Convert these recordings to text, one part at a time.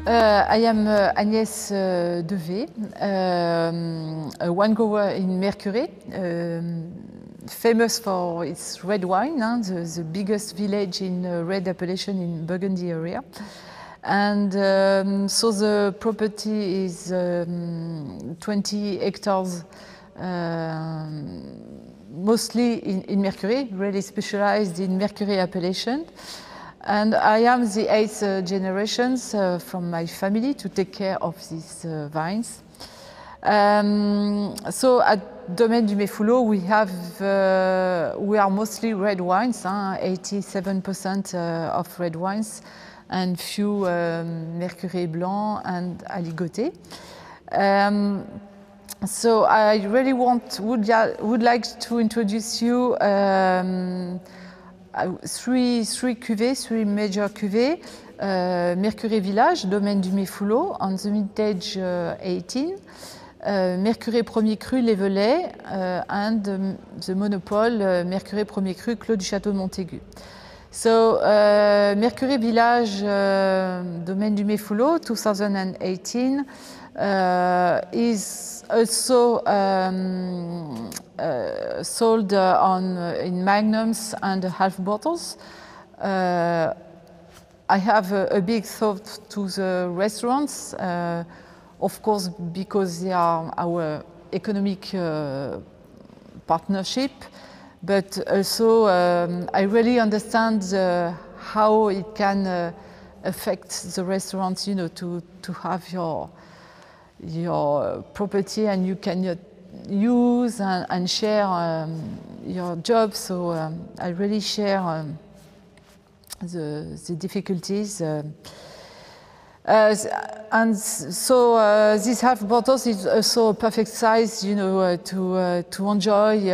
I am Agnès Devet, a wine grower in Mercurey, famous for its red wine, the biggest village in red appellation in Burgundy area. And so the property is 20 hectares, mostly in Mercurey, really specialized in Mercurey appellation. And I am the 8th generation from my family to take care of these vines. So at Domaine du Méfoulot, we are mostly red wines, 87% of red wines, and few Mercurey Blanc and Aligoté. So I really would like to introduce you three major cuvées. Mercurey Village, Domaine du Méfoulot, on the vintage 18. Mercurey Premier Cru Lévelay, and the monopole Mercurey Premier Cru Clos du Château de Montaigu. So Mercurey Village, Domaine du Méfoulot, 2018, is also sold in magnums and half bottles. I have a big thought to the restaurants, of course, because they are our economic partnership, but also I really understand how it can affect the restaurants, you know, to have your property and you can use and share your job. So I really share the difficulties. And so this half bottles is also a perfect size, you know, to enjoy,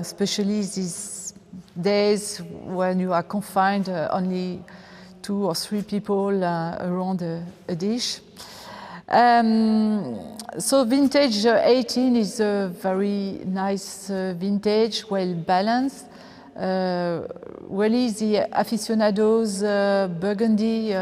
especially these days when you are confined, only 2 or 3 people around a dish. So vintage 18 is a very nice vintage, well balanced. Really the aficionados Burgundy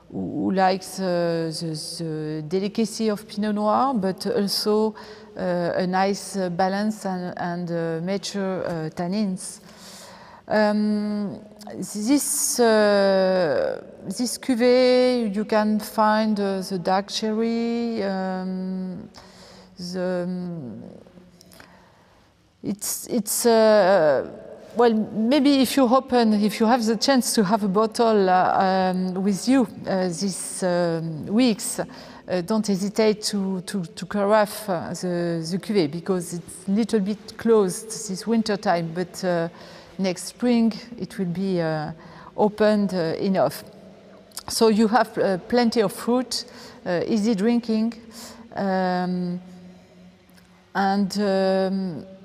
who likes the delicacy of Pinot Noir, but also a nice balance and mature tannins. This cuvée, you can find the dark cherry, well, maybe if you have the chance to have a bottle with you these weeks, don't hesitate to carafe the cuvée, because it's a little bit closed this winter time, but next spring it will be opened enough. So you have plenty of fruit, easy drinking, and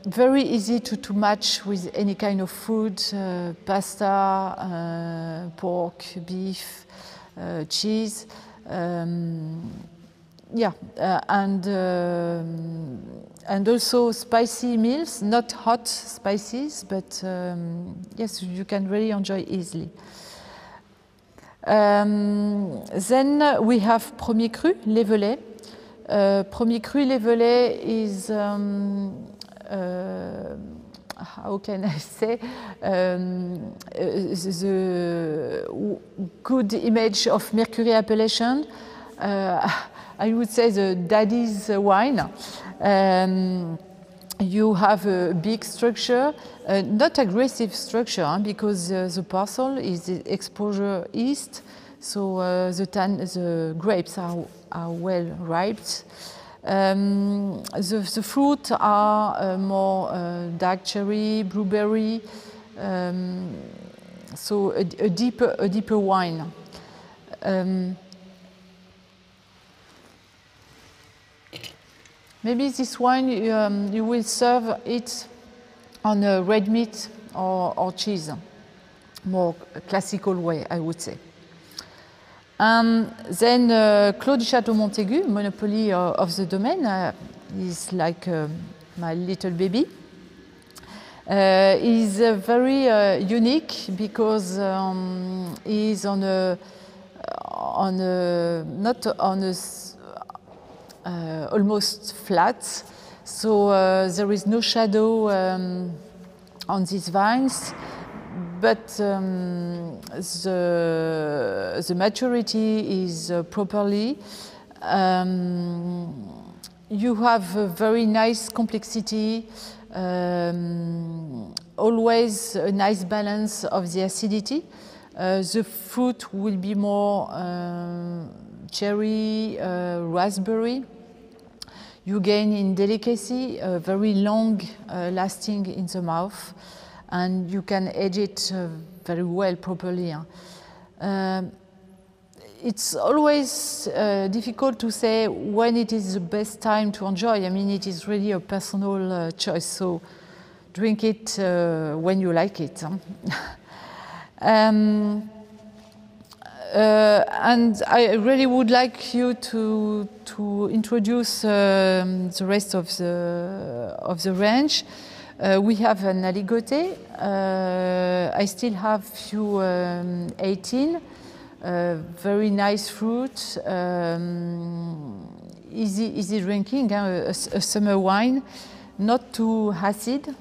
very easy to match with any kind of food, pasta, pork, beef, cheese. Yeah, and also spicy meals, not hot spices, but yes, you can really enjoy easily. Then we have Premier Cru Lévelay. Premier Cru Lévelay is how can I say, the good image of Mercurey appellation. I would say the daddy's wine. You have a big structure, not aggressive structure, because the parcel is exposure east, so the grapes are well ripe. The fruit are more dark cherry, blueberry, so a deeper wine. Maybe this wine you will serve it on a red meat or cheese, more classical way, I would say. Then Clos du Château Montaigu, monopoly of the domain, is like my little baby. Is very unique because he's on a on a, not on a almost flat, so there is no shadow on these vines, but the maturity is properly. You have a very nice complexity, always a nice balance of the acidity. The fruit will be more cherry, raspberry. You gain in delicacy, very long lasting in the mouth, and you can age it very well, properly. It's always difficult to say when it is the best time to enjoy. I mean, it is really a personal choice, so drink it when you like it. And I really would like you to introduce the rest of the range. We have an aligoté. I still have few 18. Very nice fruit, easy drinking, a summer wine, not too acid.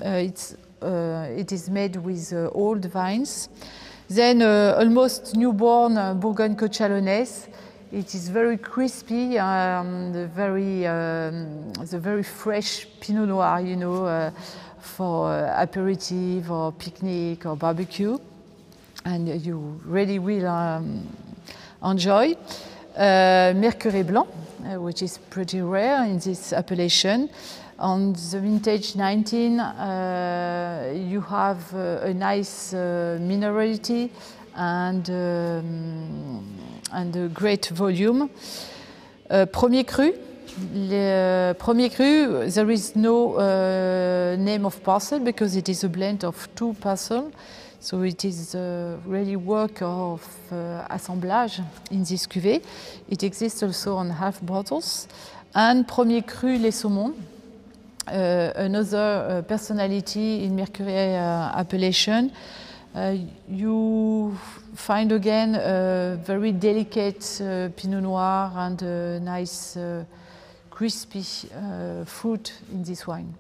It is made with old vines. Then almost newborn Bourgogne-Côte Chalonnaise. It is very crispy, the very fresh Pinot Noir, you know, for aperitif or picnic or barbecue. And you really will enjoy. Mercury Blanc, which is pretty rare in this appellation. On the vintage 19, you have a nice minerality and a great volume. Premier Cru. Premier Cru, there is no name of parcel because it is a blend of two parcels. So it is really work of assemblage in this cuvée. It exists also on half bottles. And Premier Cru Les Saumons, another personality in Mercury appellation. You find again a very delicate Pinot Noir and a nice crispy fruit in this wine.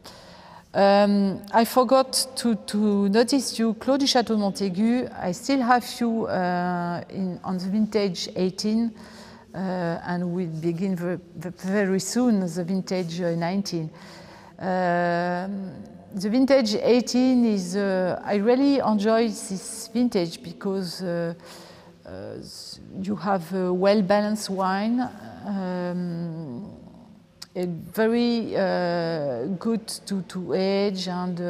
I forgot to notice you, Clos du Château Montaigu. I still have you on the vintage 18, and we'll begin very soon the vintage 19. The vintage 18 is, I really enjoy this vintage because you have a well-balanced wine, very good to age, and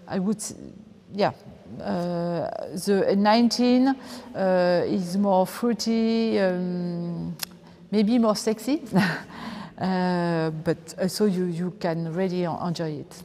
I would, yeah, the 19 is more fruity, maybe more sexy, but also you can really enjoy it.